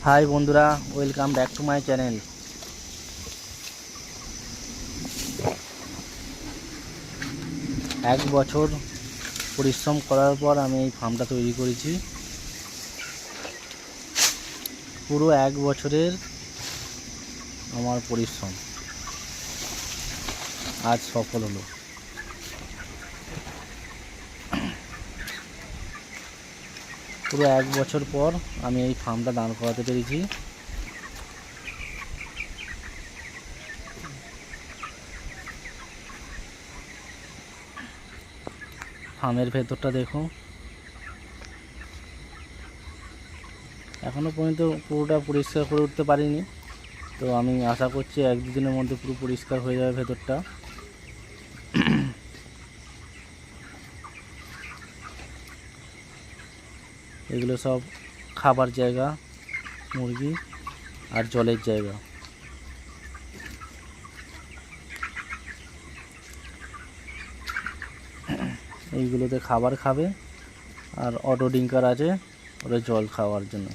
High বন্ধুরা, welcome back to my channel. এক বছর পরিশ্রম করার পর আমি এই ফার্মটা তৈরি করেছি। পুরো এক বছরের আমার পরিশ্রম আজ সফল হলো। পুরো এক বছর পর আমি এই ফার্মটা দাঁড় করাতে পেরেছি। ফার্মের ভেতরটা দেখো, এখনও পর্যন্ত পুরোটা পরিষ্কার করে উঠতে পারিনি, তো আমি আশা করছি এক দুদিনের মধ্যে পুরো পরিষ্কার হয়ে যাবে ভেতরটা। এগুলো সব খাবার জায়গা, মুরগি আর জলের জায়গা। এইগুলোতে খাবার খাবে, আর অটো ডিঙ্কার আছে ওরা জল খাওয়ার জন্য।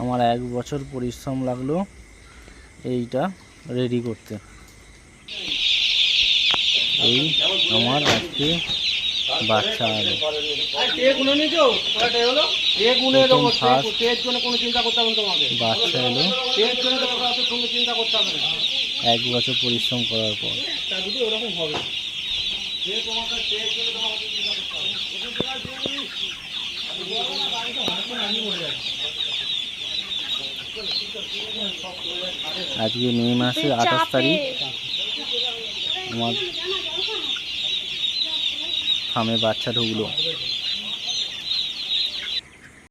আমার এক বছর পরিশ্রম লাগলো এইটা রেডি করতে। এই আমার আজকে বাচ্চা এলো, বাচ্চা এলো এক বছর পরিশ্রম করার পর। আজকে মে মাসের 28 তারিখ। আমার ফার্মে বাচ্চা ঢুকলো।